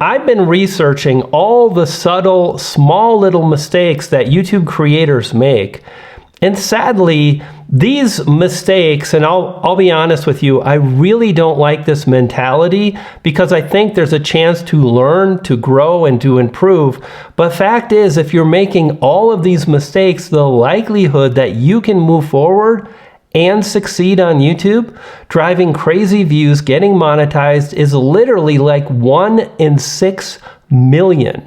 I've been researching all the subtle, small little mistakes that YouTube creators make. And sadly, these mistakes, and I'll be honest with you, I really don't like this mentality because I think there's a chance to learn, to grow, and to improve. But fact is, if you're making all of these mistakes, the likelihood that you can move forward and succeed on YouTube, driving crazy views, getting monetized, is literally like 1 in 6 million.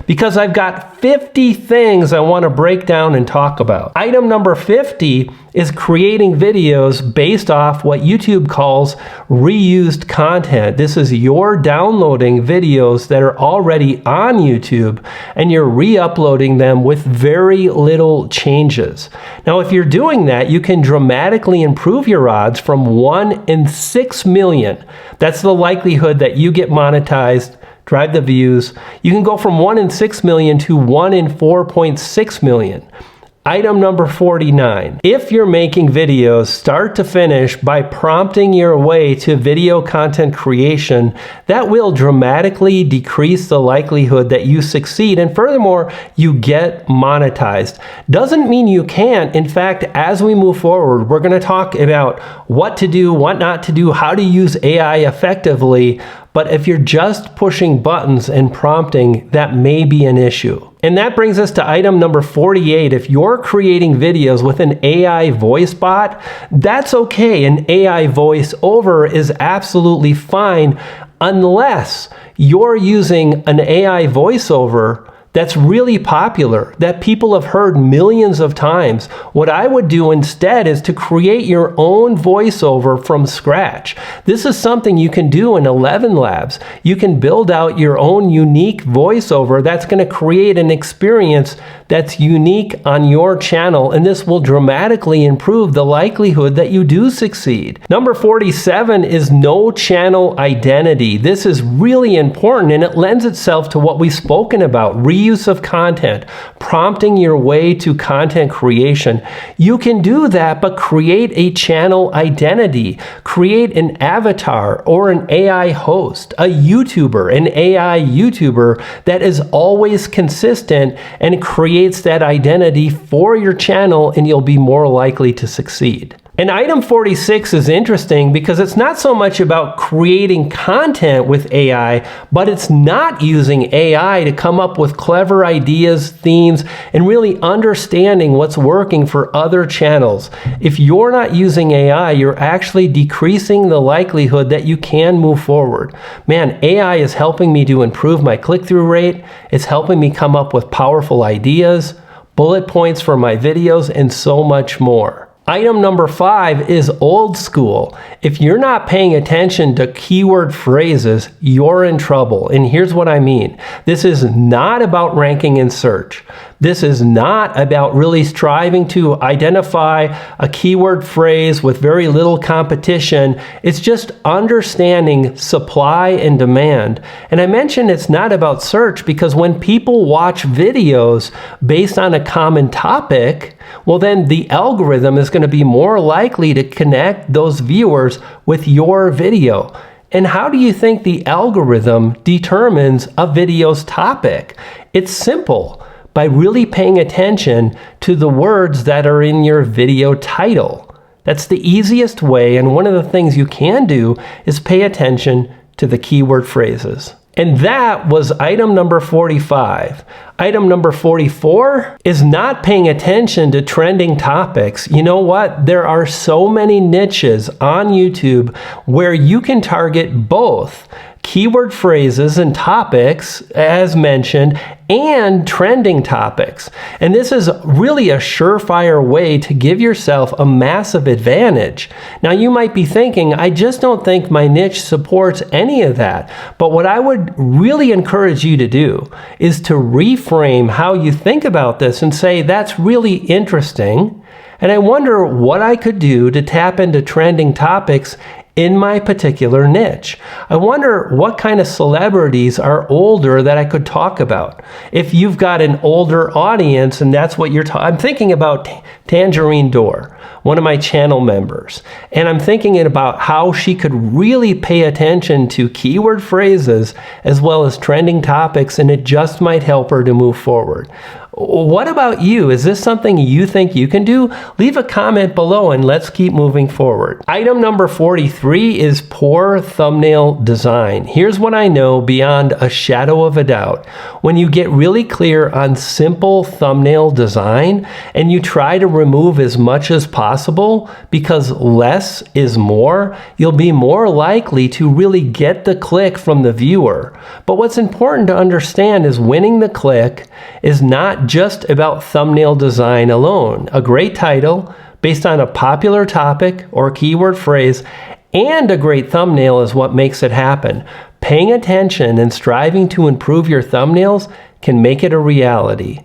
Because I've got 50 things I want to break down and talk about. Item number 50 is creating videos based off what YouTube calls reused content. This is you're downloading videos that are already on YouTube and you're re-uploading them with very little changes. Now, if you're doing that, you can dramatically improve your odds from 1 in 6 million. That's the likelihood that you get monetized, drive the views. You can go from 1 in 6 million to 1 in 4.6 million. Item number 49. If you're making videos start to finish by prompting your way to video content creation, that will dramatically decrease the likelihood that you succeed. And furthermore, you get monetized. Doesn't mean you can't. In fact, as we move forward, we're going to talk about what to do, what not to do, how to use AI effectively. But if you're just pushing buttons and prompting, that may be an issue. And that brings us to item number 48. If you're creating videos with an AI voice bot, that's okay. An AI voiceover is absolutely fine unless you're using an AI voiceover that's really popular, that people have heard millions of times. What I would do instead is to create your own voiceover from scratch. This is something you can do in 11 Labs. You can build out your own unique voiceover that's going to create an experience that's unique on your channel, and this will dramatically improve the likelihood that you do succeed. Number 47 is no channel identity. This is really important, and it lends itself to what we've spoken about, reuse of content, prompting your way to content creation. You can do that, but create a channel identity. Create an avatar or an AI host, a YouTuber, an AI YouTuber that is always consistent and creates that identity for your channel, and you'll be more likely to succeed. And item 46 is interesting because it's not so much about creating content with AI, but it's not using AI to come up with clever ideas, themes, and really understanding what's working for other channels. If you're not using AI, you're actually decreasing the likelihood that you can move forward. Man, AI is helping me to improve my click-through rate. It's helping me come up with powerful ideas, bullet points for my videos, and so much more. Item number 5 is old school. If you're not paying attention to keyword phrases, you're in trouble. And here's what I mean. This is not about ranking in search. This is not about really striving to identify a keyword phrase with very little competition. It's just understanding supply and demand. And I mentioned it's not about search because when people watch videos based on a common topic, well, then the algorithm is going to be more likely to connect those viewers with your video. And how do you think the algorithm determines a video's topic? It's simple. By really paying attention to the words that are in your video title. That's the easiest way, and one of the things you can do is pay attention to the keyword phrases. And that was item number 45. Item number 44 is not paying attention to trending topics. You know what? There are so many niches on YouTube where you can target both keyword phrases and topics, as mentioned, and trending topics. And this is really a surefire way to give yourself a massive advantage. Now, you might be thinking, I just don't think my niche supports any of that. But what I would really encourage you to do is to reframe how you think about this and say, that's really interesting. And I wonder what I could do to tap into trending topics in my particular niche. I wonder what kind of celebrities are older that I could talk about. If you've got an older audience and that's what I'm thinking about Tangerine Door, one of my channel members, and I'm thinking about how she could really pay attention to keyword phrases as well as trending topics, and it just might help her to move forward. What about you? Is this something you think you can do? Leave a comment below and let's keep moving forward. Item number 43 is poor thumbnail design. Here's what I know beyond a shadow of a doubt. When you get really clear on simple thumbnail design and you try to remove as much as possible because less is more, you'll be more likely to really get the click from the viewer. But what's important to understand is winning the click is not just about thumbnail design alone. A great title based on a popular topic or keyword phrase and a great thumbnail is what makes it happen. Paying attention and striving to improve your thumbnails can make it a reality.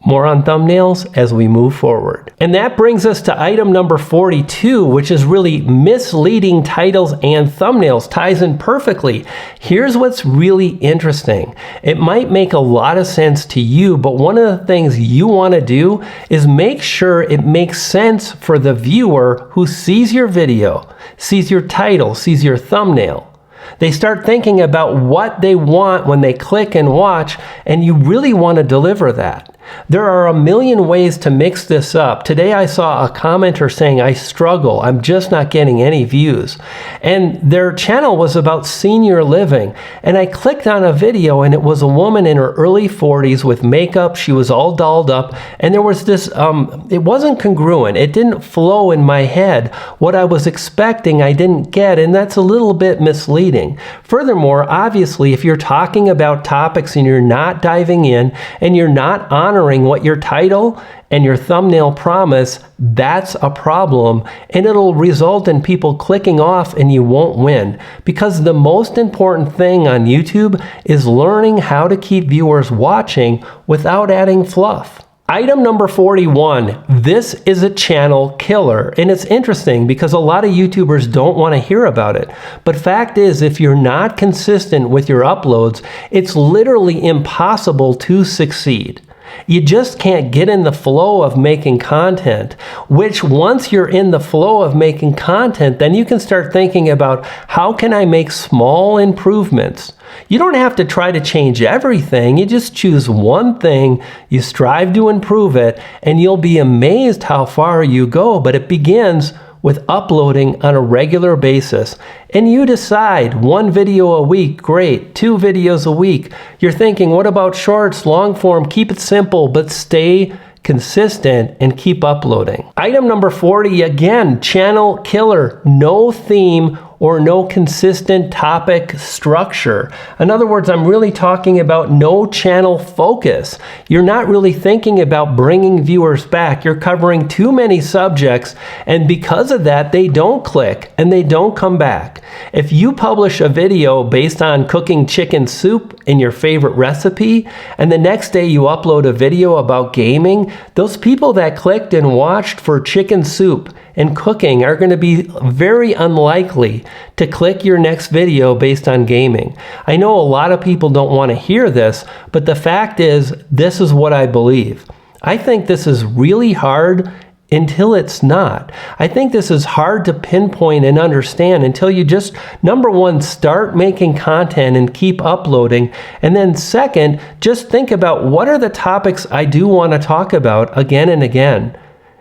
More on thumbnails as we move forward. And that brings us to item number 42, which is really misleading titles and thumbnails. Ties in perfectly. Here's what's really interesting. It might make a lot of sense to you, but one of the things you want to do is make sure it makes sense for the viewer who sees your video, sees your title, sees your thumbnail. They start thinking about what they want when they click and watch, and you really want to deliver that. There are a million ways to mix this up. Today I saw a commenter saying, I struggle, I'm just not getting any views. And their channel was about senior living. And I clicked on a video and it was a woman in her early 40s with makeup. She was all dolled up. And there was this, it wasn't congruent. It didn't flow in my head. What I was expecting, I didn't get. And that's a little bit misleading. Furthermore, obviously, if you're talking about topics and you're not diving in and you're not honoring what your title and your thumbnail promise, that's a problem, and it'll result in people clicking off and you won't win. Because the most important thing on YouTube is learning how to keep viewers watching without adding fluff. Item number 41, this is a channel killer. And it's interesting because a lot of YouTubers don't want to hear about it. But fact is, if you're not consistent with your uploads, it's literally impossible to succeed. You just can't get in the flow of making content, which once you're in the flow of making content, then you can start thinking about how can I make small improvements. You don't have to try to change everything. You just choose one thing, you strive to improve it, and you'll be amazed how far you go. But it begins with uploading on a regular basis. And you decide, 1 video a week, great. 2 videos a week. You're thinking, what about shorts, long form? Keep it simple, but stay consistent and keep uploading. Item number 40, again, channel killer. No theme or no consistent topic structure. In other words, I'm really talking about no channel focus. You're not really thinking about bringing viewers back. You're covering too many subjects, and because of that, they don't click and they don't come back. If you publish a video based on cooking chicken soup in your favorite recipe, and the next day you upload a video about gaming, those people that clicked and watched for chicken soup and cooking are going to be very unlikely to click your next video based on gaming. I know a lot of people don't want to hear this, but the fact is, this is what I believe. I think this is really hard until it's not. I think this is hard to pinpoint and understand until you just, number one, start making content and keep uploading. And then second, just think about what are the topics I do want to talk about again and again.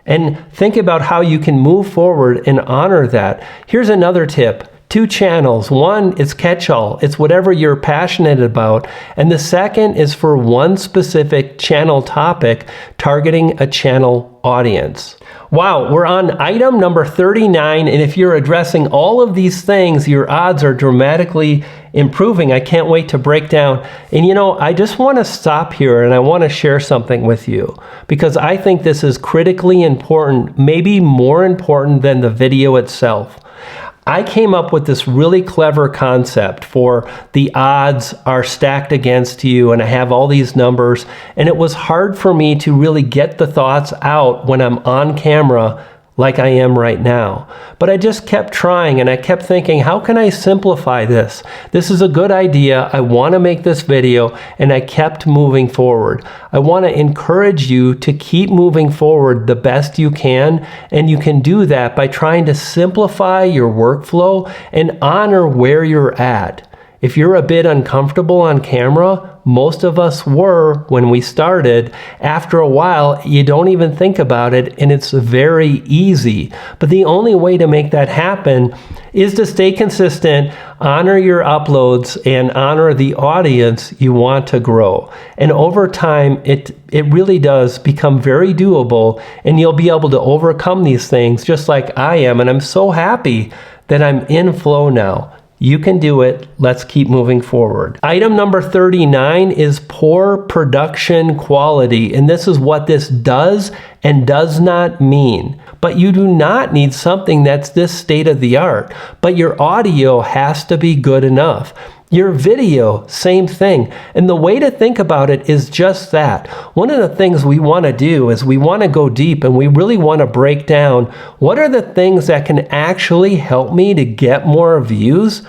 And think about how you can move forward and honor that. Here's another tip. 2 channels. One is catch-all. It's whatever you're passionate about. And the second is for one specific channel topic, targeting a channel audience. Wow, we're on item number 39, and if you're addressing all of these things, your odds are dramatically improving. I can't wait to break down. And you know, I just want to stop here and I want to share something with you because I think this is critically important, maybe more important than the video itself. I came up with this really clever concept for the odds are stacked against you, and I have all these numbers, and it was hard for me to really get the thoughts out when I'm on camera like I am right now. But I just kept trying, and I kept thinking, how can I simplify this? This is a good idea. I want to make this video, and I kept moving forward. I want to encourage you to keep moving forward the best you can, and you can do that by trying to simplify your workflow and honor where you're at. If you're a bit uncomfortable on camera, most of us were when we started. After a while, you don't even think about it, and it's very easy. But the only way to make that happen is to stay consistent, honor your uploads, and honor the audience you want to grow. And over time, it really does become very doable, and you'll be able to overcome these things just like I am. And I'm so happy that I'm in flow now. You can do it. Let's keep moving forward. Item number 39 is poor production quality. And this is what this does and does not mean. But you do not need something that's this state of the art. But your audio has to be good enough. Your video, same thing. And the way to think about it is just that. One of the things we want to do is we want to go deep, and we really want to break down what are the things that can actually help me to get more views.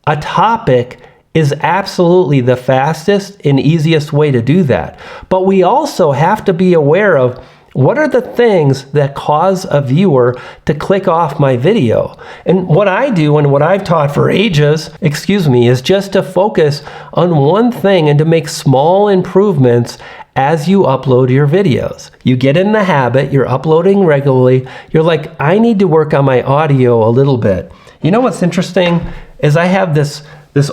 A topic is absolutely the fastest and easiest way to do that. But we also have to be aware of what are the things that cause a viewer to click off my video? And what I do and what I've taught for ages, is just to focus on one thing and to make small improvements as you upload your videos. You get in the habit, you're uploading regularly, you're like, I need to work on my audio a little bit. You know what's interesting is I have this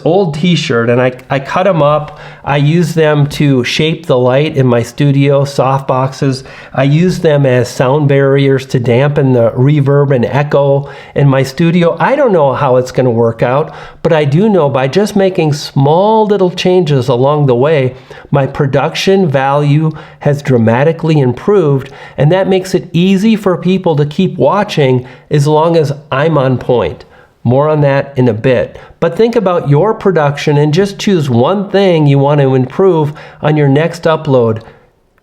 old t-shirt, and I cut them up. I use them to shape the light in my studio, soft boxes. I use them as sound barriers to dampen the reverb and echo in my studio. I don't know how it's going to work out, but I do know by just making small little changes along the way, my production value has dramatically improved, and that makes it easy for people to keep watching as long as I'm on point. More on that in a bit. But think about your production and just choose one thing you want to improve on your next upload.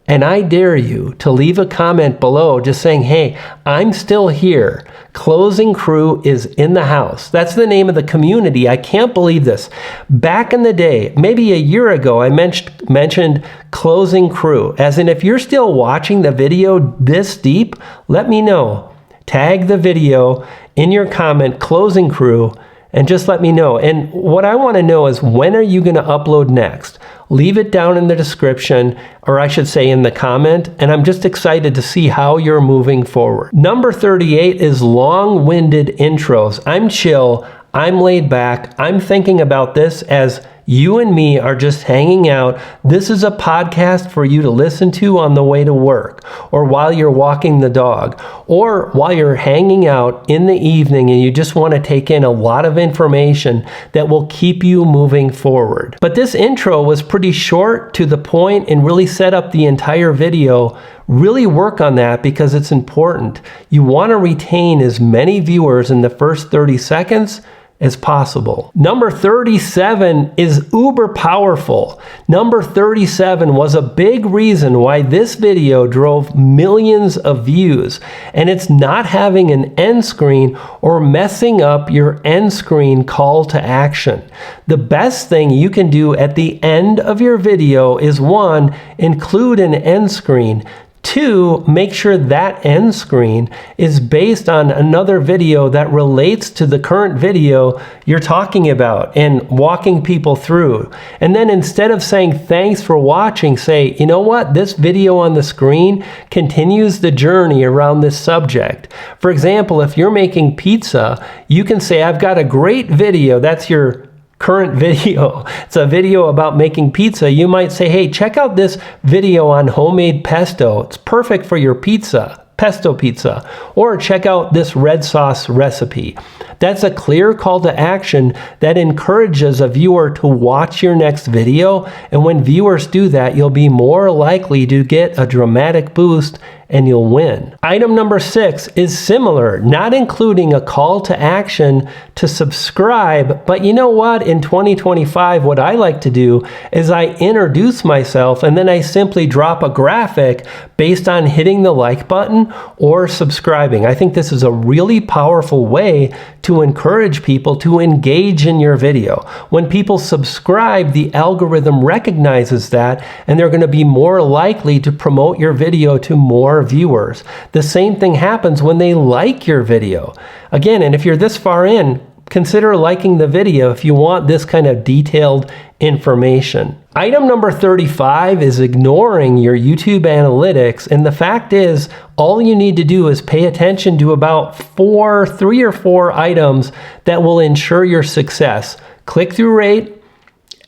And I dare you to leave a comment below just saying, hey, I'm still here. Closing Crew is in the house. That's the name of the community. I can't believe this. Back in the day, maybe a year ago, I mentioned Closing Crew. As in, if you're still watching the video this deep, let me know. Tag the video in your comment, Closing Crew, and just let me know. And what I want to know is, when are you going to upload next? Leave it down in the description, or I should say in the comment, and I'm just excited to see how you're moving forward. Number 38 is long-winded intros. I'm chill, I'm laid back, I'm thinking about this as you and me are just hanging out. This is a podcast for you to listen to on the way to work, or while you're walking the dog, or while you're hanging out in the evening and you just want to take in a lot of information that will keep you moving forward. But this intro was pretty short, to the point, and really set up the entire video. Really work on that because it's important. You want to retain as many viewers in the first 30 seconds as possible. Number 37 is uber powerful. Number 37 was a big reason why this video drove millions of views, and it's not having an end screen or messing up your end screen call to action. The best thing you can do at the end of your video is 1, include an end screen. 2, make sure that end screen is based on another video that relates to the current video you're talking about and walking people through. And then instead of saying thanks for watching, say, you know what, this video on the screen continues the journey around this subject. For example, if you're making pizza, you can say, I've got a great video. That's your current video. It's a video about making pizza. You might say, hey, check out this video on homemade pesto. It's perfect for your pizza, pesto pizza. Or check out this red sauce recipe. That's a clear call to action that encourages a viewer to watch your next video. And when viewers do that, you'll be more likely to get a dramatic boost and you'll win. Item number 6 is similar, not including a call to action to subscribe, but you know what? In 2025, what I like to do is I introduce myself and then I simply drop a graphic based on hitting the like button or subscribing. I think this is a really powerful way to encourage people to engage in your video. When people subscribe, the algorithm recognizes that and they're going to be more likely to promote your video to more viewers. The same thing happens when they like your video. Again, and if you're this far in, consider liking the video if you want this kind of detailed information. Item number 35 is ignoring your YouTube analytics, and the fact is all you need to do is pay attention to about 3 or 4 items that will ensure your success. Click-through rate,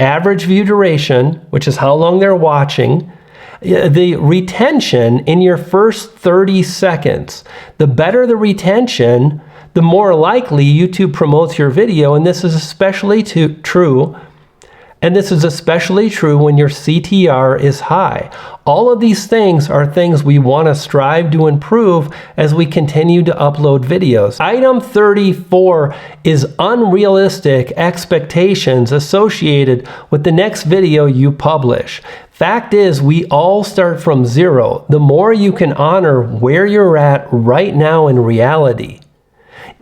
average view duration, which is how long they're watching, the retention in your first 30 seconds. The better the retention, the more likely YouTube promotes your video, and this is especially true. And this is especially true when your CTR is high. All of these things are things we want to strive to improve as we continue to upload videos. Item 34 is unrealistic expectations associated with the next video you publish. Fact is, we all start from zero. The more you can honor where you're at right now in reality.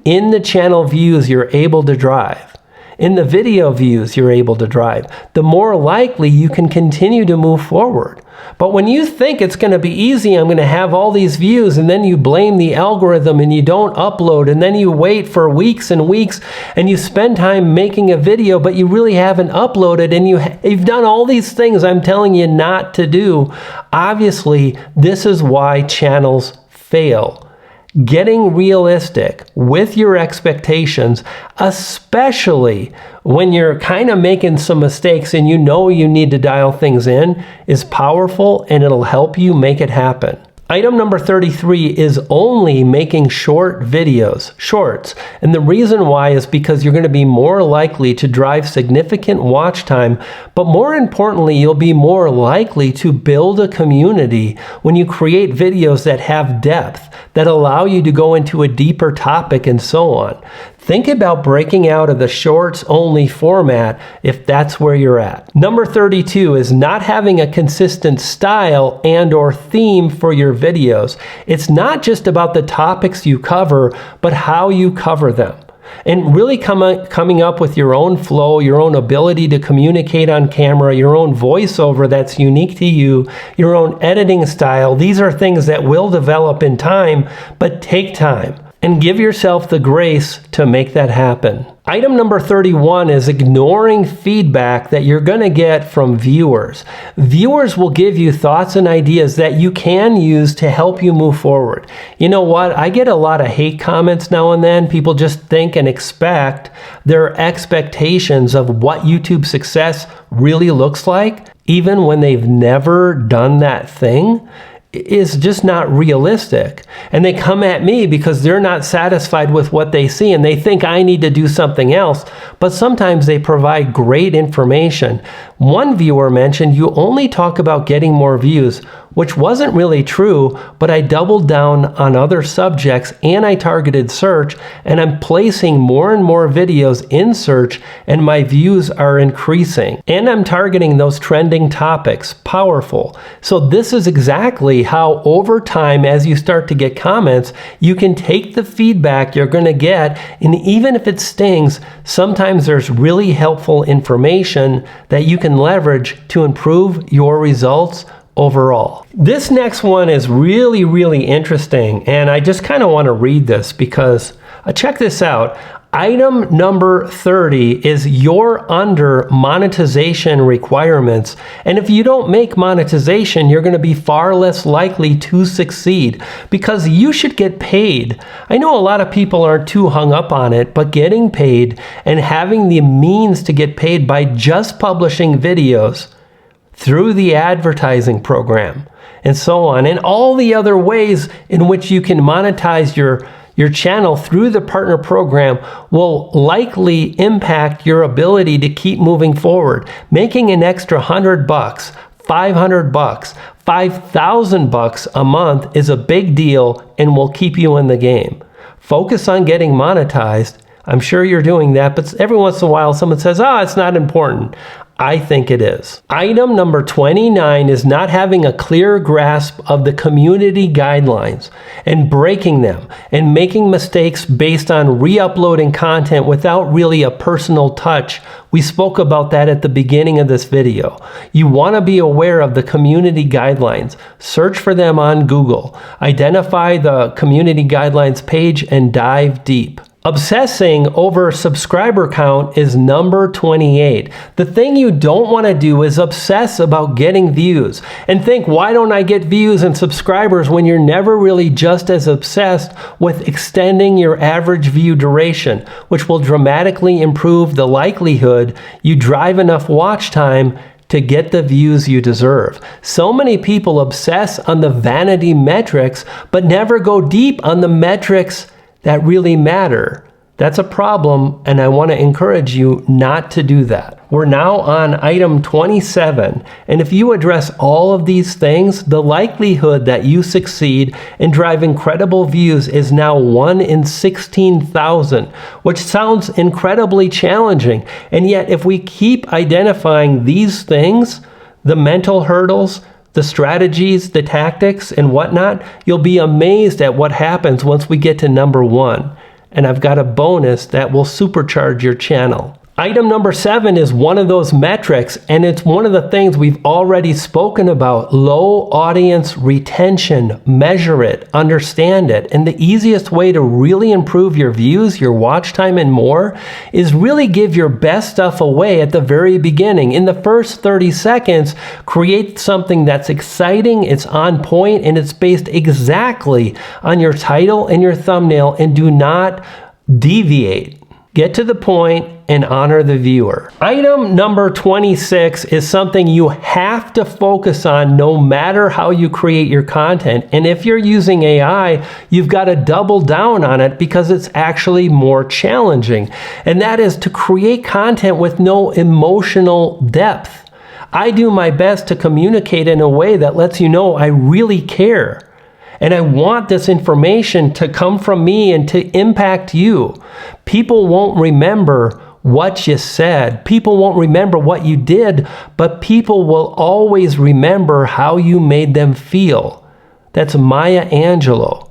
In the channel views you're able to drive. In the video views you're able to drive, the more likely you can continue to move forward. But when you think it's going to be easy, I'm going to have all these views, and then you blame the algorithm and you don't upload, and then you wait for weeks and weeks and you spend time making a video, but you really haven't uploaded, and you've done all these things I'm telling you not to do. Obviously, this is why channels fail. Getting realistic with your expectations, especially when you're kind of making some mistakes and you know you need to dial things in, is powerful, and it'll help you make it happen. Item number 33 is only making short videos, shorts. And the reason why is because you're going to be more likely to drive significant watch time, but more importantly, you'll be more likely to build a community when you create videos that have depth, that allow you to go into a deeper topic and so on. Think about breaking out of the shorts only format if that's where you're at. Number 32 is not having a consistent style and or theme for your videos. It's not just about the topics you cover, but how you cover them. And really coming up with your own flow, your own ability to communicate on camera, your own voiceover that's unique to you, your own editing style. These are things that will develop in time, but take time. And give yourself the grace to make that happen. Item number 31 is ignoring feedback that you're going to get from viewers. Viewers will give you thoughts and ideas that you can use to help you move forward. You know what? I get a lot of hate comments now and then. People just think and expect their expectations of what YouTube success really looks like, even when they've never done that thing, is just not realistic. And they come at me because they're not satisfied with what they see and they think I need to do something else. But sometimes they provide great information. One viewer mentioned you only talk about getting more views, which wasn't really true, but I doubled down on other subjects and I targeted search, and I'm placing more and more videos in search and my views are increasing. And I'm targeting those trending topics. Powerful. So this is exactly how over time, as you start to get comments, you can take the feedback you're going to get, and even if it stings, sometimes there's really helpful information that you can leverage to improve your results overall. This next one is really, really interesting, and I just kind of want to read this because check this out. Item number 30 is you're under monetization requirements, and if you don't make monetization, you're going to be far less likely to succeed because you should get paid. I know a lot of people aren't too hung up on it, but getting paid and having the means to get paid by just publishing videos through the advertising program and so on, and all the other ways in which you can monetize your channel through the partner program will likely impact your ability to keep moving forward. Making an extra $100, $500, $5,000 a month is a big deal and will keep you in the game. Focus on getting monetized. I'm sure you're doing that, but every once in a while someone says, it's not important. I think it is. Item number 29 is not having a clear grasp of the community guidelines and breaking them and making mistakes based on re-uploading content without really a personal touch. We spoke about that at the beginning of this video. You want to be aware of the community guidelines. Search for them on Google. Identify the community guidelines page and dive deep. Obsessing over subscriber count is number 28. The thing you don't want to do is obsess about getting views and think, why don't I get views and subscribers, when you're never really just as obsessed with extending your average view duration, which will dramatically improve the likelihood you drive enough watch time to get the views you deserve. So many people obsess on the vanity metrics, but never go deep on the metrics that really matter. That's a problem, and I want to encourage you not to do that. We're now on item 27, and if you address all of these things, the likelihood that you succeed and drive incredible views is now 1 in 16,000, which sounds incredibly challenging. And yet, if we keep identifying these things, the mental hurdles, the strategies, the tactics, and whatnot, you'll be amazed at what happens once we get to number 1. And I've got a bonus that will supercharge your channel. Item number 7 is one of those metrics, and it's one of the things we've already spoken about. Low audience retention. Measure it, understand it. And the easiest way to really improve your views, your watch time, and more is really give your best stuff away at the very beginning. In the first 30 seconds, create something that's exciting, it's on point, and it's based exactly on your title and your thumbnail, and do not deviate. Get to the point and honor the viewer. Item number 26 is something you have to focus on no matter how you create your content. And if you're using AI, you've got to double down on it because it's actually more challenging. And that is to create content with no emotional depth. I do my best to communicate in a way that lets you know I really care. And I want this information to come from me and to impact you. People won't remember what you said. People won't remember what you did, but people will always remember how you made them feel. That's Maya Angelou.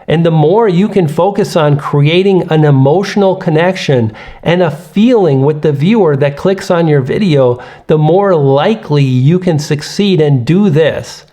And the more you can focus on creating an emotional connection and a feeling with the viewer that clicks on your video, the more likely you can succeed. And do this.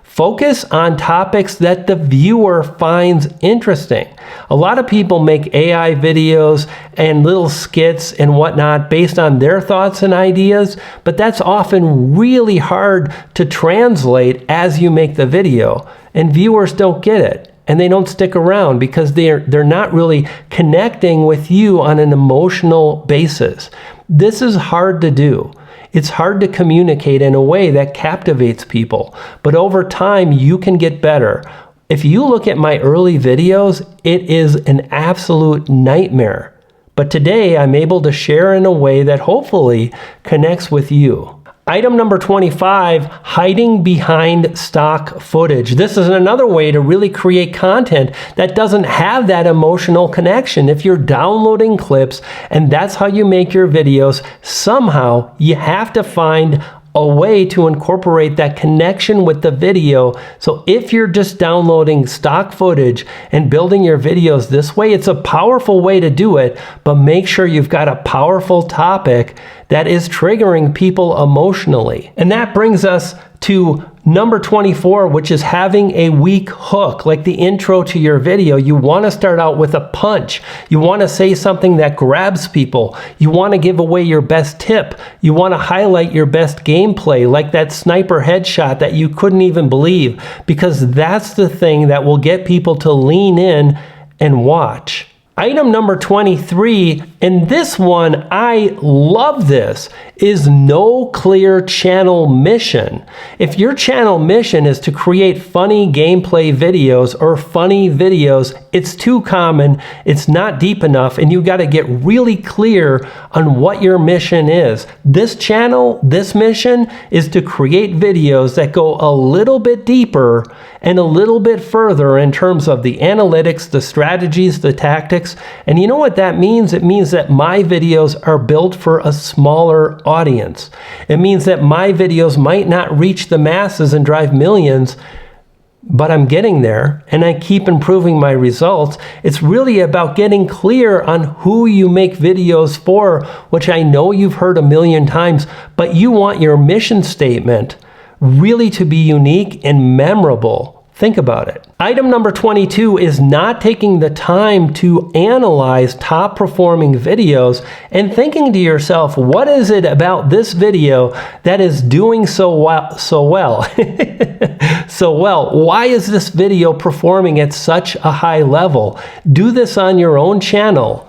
Focus on topics that the viewer finds interesting. A lot of people make AI videos and little skits and whatnot based on their thoughts and ideas, but that's often really hard to translate as you make the video, and viewers don't get it. And they don't stick around because they're not really connecting with you on an emotional basis. This is hard to do. It's hard to communicate in a way that captivates people, but over time you can get better. If you look at my early videos, it is an absolute nightmare. But today I'm able to share in a way that hopefully connects with you. Item number 25, hiding behind stock footage. This is another way to really create content that doesn't have that emotional connection. If you're downloading clips and that's how you make your videos, somehow you have to find a way to incorporate that connection with the video. So if you're just downloading stock footage and building your videos this way, it's a powerful way to do it, but make sure you've got a powerful topic that is triggering people emotionally. And that brings us to number 24, which is having a weak hook, like the intro to your video. You want to start out with a punch. You want to say something that grabs people. You want to give away your best tip. You want to highlight your best gameplay, like that sniper headshot that you couldn't even believe, because that's the thing that will get people to lean in and watch. Item number 23, and this one, I love this, is no clear channel mission. If your channel mission is to create funny gameplay videos or funny videos, it's too common, it's not deep enough, and you got to get really clear on what your mission is. This channel, this mission is to create videos that go a little bit deeper and a little bit further in terms of the analytics, the strategies, the tactics. And you know what that means? It means that my videos are built for a smaller audience. It means that my videos might not reach the masses and drive millions, but I'm getting there and I keep improving my results. It's really about getting clear on who you make videos for, which I know you've heard a million times, but you want your mission statement really to be unique and memorable. Think about it. Item number 22 is not taking the time to analyze top performing videos and thinking to yourself, what is it about this video that is doing so well? Why is this video performing at such a high level? Do this on your own channel.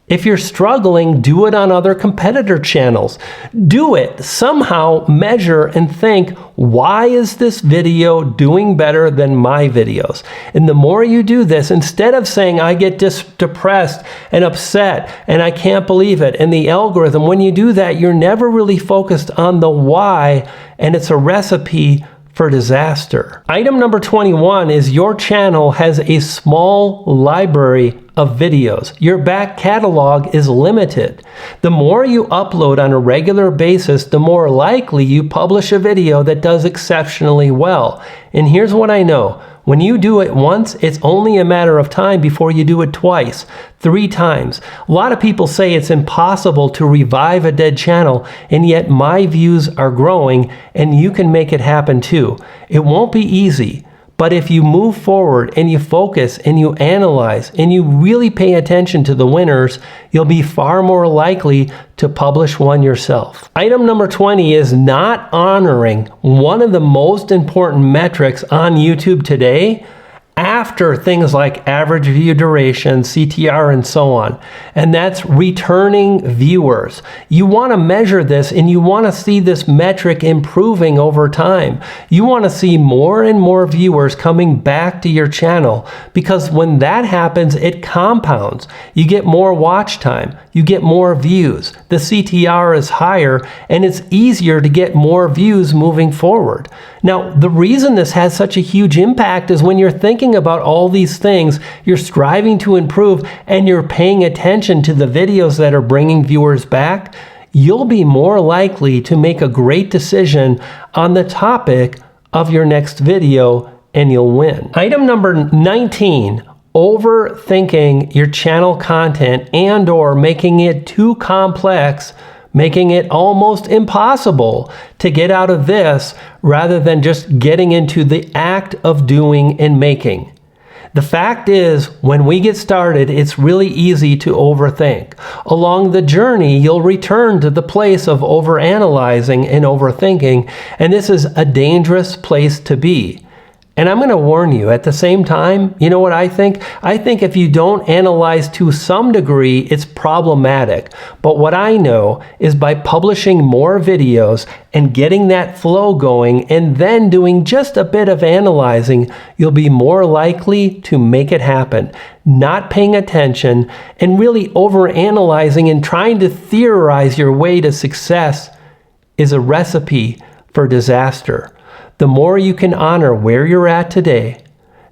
If you're struggling, do it on other competitor channels. Do it. Somehow measure and think, why is this video doing better than my videos? And the more you do this, instead of saying, I get depressed and upset and I can't believe it, and the algorithm, when you do that, you're never really focused on the why, and it's a recipe for disaster. Item number 21 is your channel has a small library of videos. Your back catalog is limited. The more you upload on a regular basis, the more likely you publish a video that does exceptionally well. And here's what I know. When you do it once, it's only a matter of time before you do it twice, 3 times. A lot of people say it's impossible to revive a dead channel, and yet my views are growing, and you can make it happen too. It won't be easy, but if you move forward and you focus and you analyze and you really pay attention to the winners, you'll be far more likely to publish one yourself. Item number 20 is not honoring one of the most important metrics on YouTube today after things like average view duration, CTR, and so on. And that's returning viewers. You want to measure this and you want to see this metric improving over time. You want to see more and more viewers coming back to your channel, because when that happens, it compounds. You get more watch time, you get more views, the CTR is higher, and it's easier to get more views moving forward. Now, the reason this has such a huge impact is when you're thinking about all these things, you're striving to improve, and you're paying attention to the videos that are bringing viewers back, you'll be more likely to make a great decision on the topic of your next video, and you'll win. Item number 19, overthinking your channel content and or making it too complex, making it almost impossible to get out of this rather than just getting into the act of doing and making. The fact is, when we get started, it's really easy to overthink. Along the journey, you'll return to the place of overanalyzing and overthinking, and this is a dangerous place to be. And I'm going to warn you, at the same time, you know what I think? I think if you don't analyze to some degree, it's problematic. But what I know is by publishing more videos and getting that flow going and then doing just a bit of analyzing, you'll be more likely to make it happen. Not paying attention and really overanalyzing and trying to theorize your way to success is a recipe for disaster. The more you can honor where you're at today,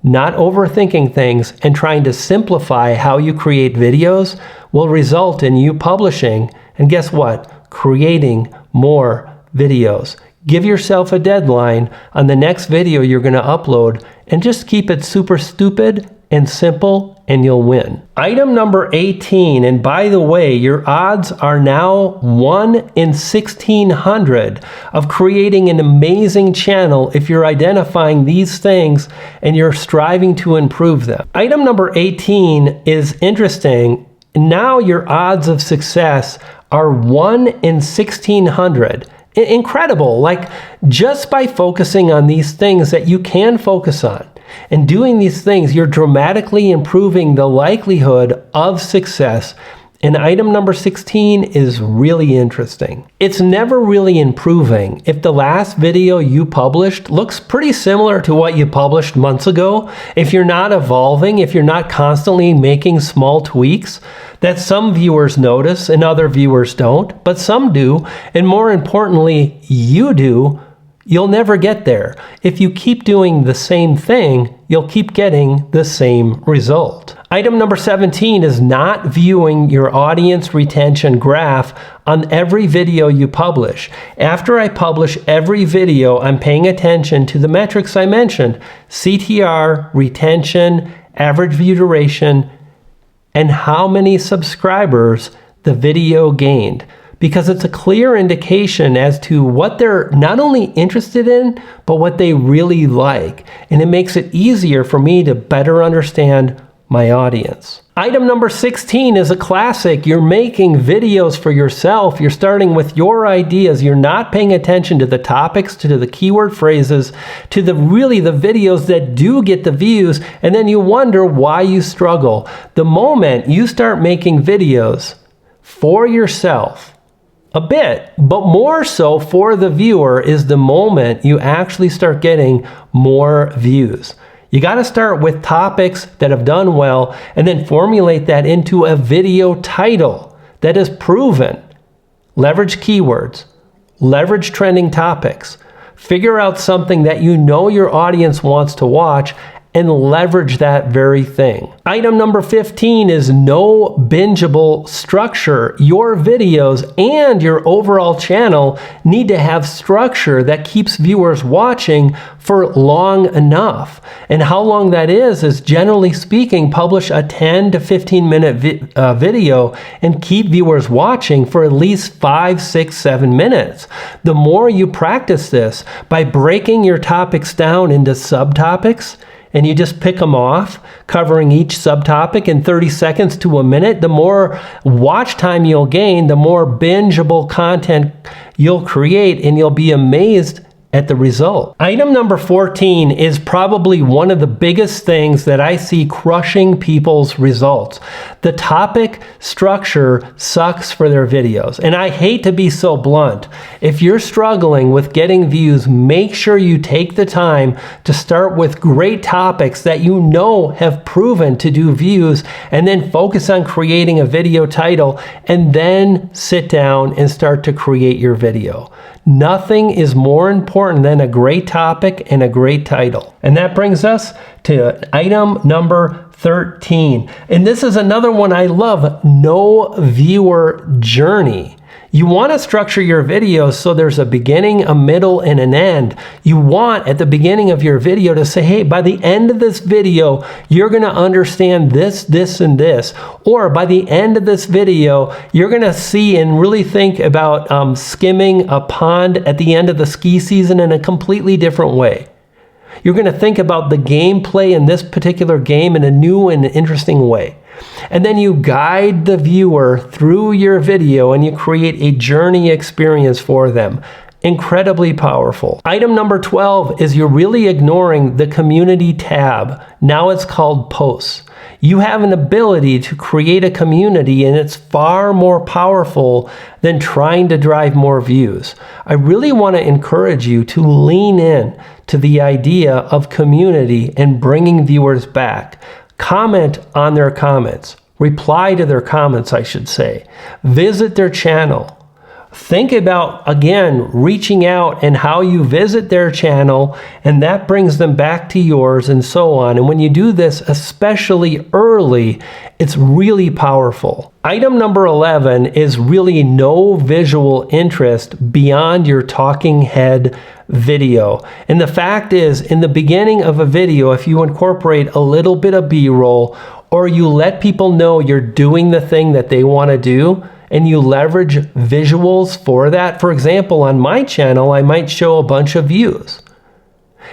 not overthinking things and trying to simplify how you create videos, will result in you publishing, and guess what? Creating more videos. Give yourself a deadline on the next video you're going to upload and just keep it super stupid and simple, and you'll win. Item number 18, and by the way, your odds are now 1 in 1,600 of creating an amazing channel if you're identifying these things and you're striving to improve them. Item number 18 is interesting. Now your odds of success are 1 in 1,600. Incredible, like just by focusing on these things that you can focus on. And doing these things, you're dramatically improving the likelihood of success. And item number 16 is really interesting. It's never really improving if the last video you published looks pretty similar to what you published months ago. If you're not evolving, if you're not constantly making small tweaks that some viewers notice and other viewers don't, but some do, and more importantly, you do, you'll never get there. If you keep doing the same thing, you'll keep getting the same result. Item number 17 is not viewing your audience retention graph on every video you publish. After I publish every video, I'm paying attention to the metrics I mentioned: CTR, retention, average view duration, and how many subscribers the video gained. Because it's a clear indication as to what they're not only interested in, but what they really like. And it makes it easier for me to better understand my audience. Item number 16 is a classic. You're making videos for yourself. You're starting with your ideas. You're not paying attention to the topics, to the keyword phrases, to the videos that do get the views, and then you wonder why you struggle. The moment you start making videos for yourself, a bit, but more so for the viewer, is the moment you actually start getting more views. You got to start with topics that have done well and then formulate that into a video title that is proven. Leverage keywords, leverage trending topics, figure out something that you know your audience wants to watch, and leverage that very thing. Item number 15 is no bingeable structure. Your videos and your overall channel need to have structure that keeps viewers watching for long enough. And how long that is generally speaking, publish a 10 to 15 minute video and keep viewers watching for at least 5, 6, 7 minutes. The more you practice this by breaking your topics down into subtopics, and you just pick them off, covering each subtopic in 30 seconds to a minute, the more watch time you'll gain, the more bingeable content you'll create, and you'll be amazed at the result. Item number 14 is probably one of the biggest things that I see crushing people's results. The topic structure sucks for their videos. And I hate to be so blunt. If you're struggling with getting views, make sure you take the time to start with great topics that you know have proven to do views, and then focus on creating a video title, and then sit down and start to create your video. Nothing is more important than a great topic and a great title. And that brings us to item number 13. And this is another one I love: no viewer journey. You want to structure your videos so there's a beginning, a middle, and an end. You want at the beginning of your video to say, hey, by the end of this video, you're going to understand this, this, and this. Or by the end of this video, you're going to see and really think about skimming a pond at the end of the ski season in a completely different way. You're going to think about the gameplay in this particular game in a new and interesting way. And then you guide the viewer through your video and you create a journey experience for them. Incredibly powerful. Item number 12 is you're really ignoring the community tab. Now it's called posts. You have an ability to create a community, and it's far more powerful than trying to drive more views. I really want to encourage you to lean in to the idea of community and bringing viewers back. Comment on their comments. Reply to their comments, I should say. Visit their channel. Think about, again, reaching out and how you visit their channel, and that brings them back to yours, and so on. And when you do this, especially early, it's really powerful. Item number 11 is really no visual interest beyond your talking head video. And the fact is, in the beginning of a video, if you incorporate a little bit of B-roll, or you let people know you're doing the thing that they want to do, and you leverage visuals for that. For example, on my channel, I might show a bunch of views.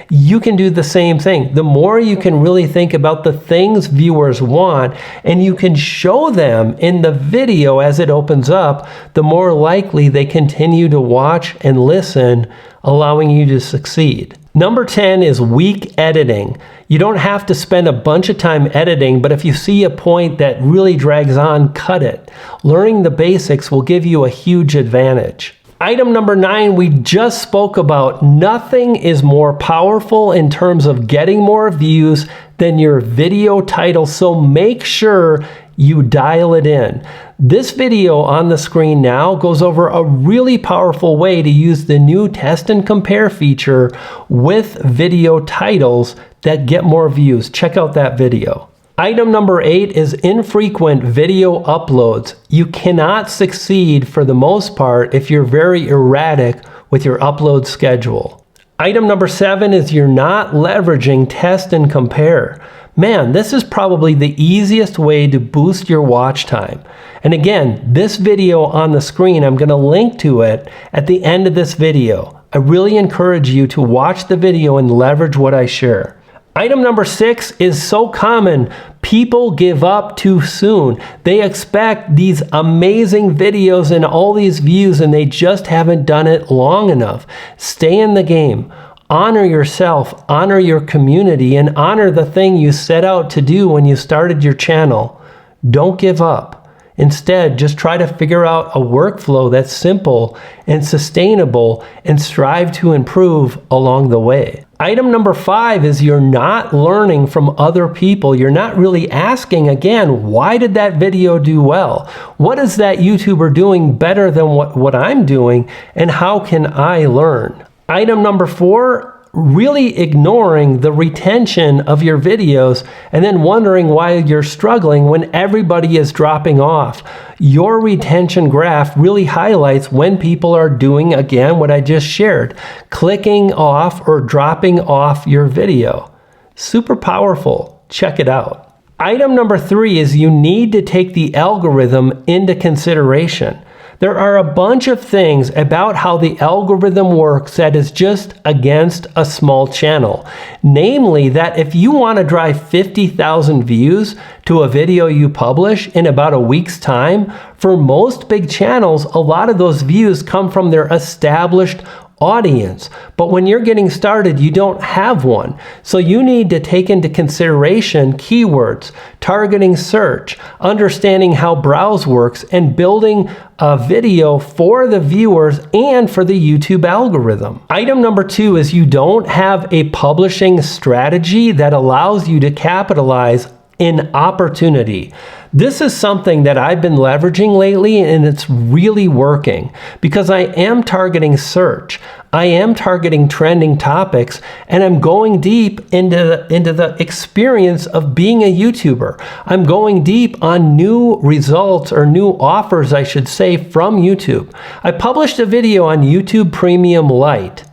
You can do the same thing. The more you can really think about the things viewers want, and you can show them in the video as it opens up, the more likely they continue to watch and listen, allowing you to succeed. Number 10 is weak editing. You don't have to spend a bunch of time editing, but if you see a point that really drags on, cut it. Learning the basics will give you a huge advantage. Item number 9, we just spoke about. Nothing is more powerful in terms of getting more views than your video title, so make sure you dial it in. This video on the screen now goes over a really powerful way to use the new test and compare feature with video titles that get more views. Check out that video. Item number 8 is infrequent video uploads. You cannot succeed for the most part if you're very erratic with your upload schedule. Item number 7 is you're not leveraging test and compare. Man, this is probably the easiest way to boost your watch time. And again, this video on the screen, I'm going to link to it at the end of this video. I really encourage you to watch the video and leverage what I share. Item number 6 is so common. People give up too soon. They expect these amazing videos and all these views, and they just haven't done it long enough. Stay in the game. Honor yourself, honor your community, and honor the thing you set out to do when you started your channel. Don't give up. Instead, just try to figure out a workflow that's simple and sustainable and strive to improve along the way. Item number 5 is you're not learning from other people. You're not really asking, again, why did that video do well? What is that YouTuber doing better than what I'm doing, and how can I learn? Item number 4, really ignoring the retention of your videos and then wondering why you're struggling when everybody is dropping off. Your retention graph really highlights when people are doing, again, what I just shared, clicking off or dropping off your video. Super powerful. Check it out. Item number 3 is you need to take the algorithm into consideration. There are a bunch of things about how the algorithm works that is just against a small channel. Namely, that if you want to drive 50,000 views to a video you publish in about a week's time, for most big channels, a lot of those views come from their established audience. But when you're getting started, you don't have one. So you need to take into consideration keywords, targeting search, understanding how browse works, and building a video for the viewers and for the YouTube algorithm. Item number 2 is you don't have a publishing strategy that allows you to capitalize in opportunity. This is something that I've been leveraging lately, and it's really working because I am targeting search. I am targeting trending topics, and I'm going deep into the experience of being a YouTuber. I'm going deep on new results, or new offers, I should say, from YouTube. I published a video on YouTube Premium Lite,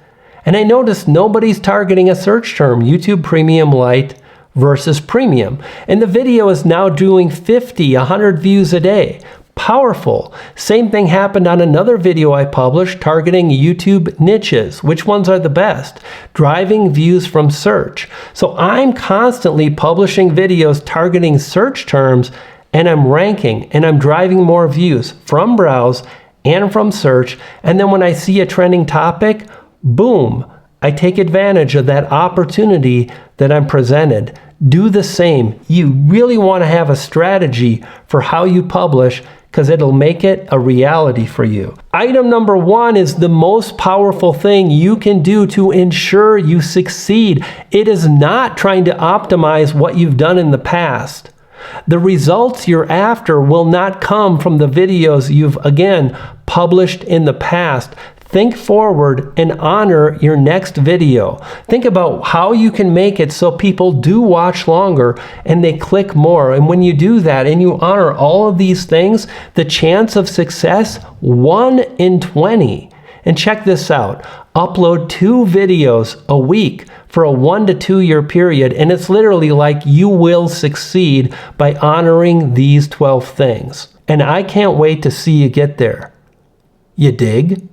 and I noticed nobody's targeting a search term, YouTube Premium Lite versus Premium. And the video is now doing 50, 100 views a day. Powerful. Same thing happened on another video I published targeting YouTube niches. Which ones are the best? Driving views from search. So I'm constantly publishing videos targeting search terms, and I'm ranking, and I'm driving more views from browse and from search. And then when I see a trending topic, boom, I take advantage of that opportunity that I'm presented. Do the same. You really want to have a strategy for how you publish, because it'll make it a reality for you. Item number 1 is the most powerful thing you can do to ensure you succeed. It is not trying to optimize what you've done in the past. The results you're after will not come from the videos you've, again, published in the past. Think forward and honor your next video. Think about how you can make it so people do watch longer and they click more. And when you do that and you honor all of these things, the chance of success, 1 in 20. And check this out. Upload 2 videos a week for a 1 to 2 year period. And it's literally like you will succeed by honoring these 12 things. And I can't wait to see you get there. You dig?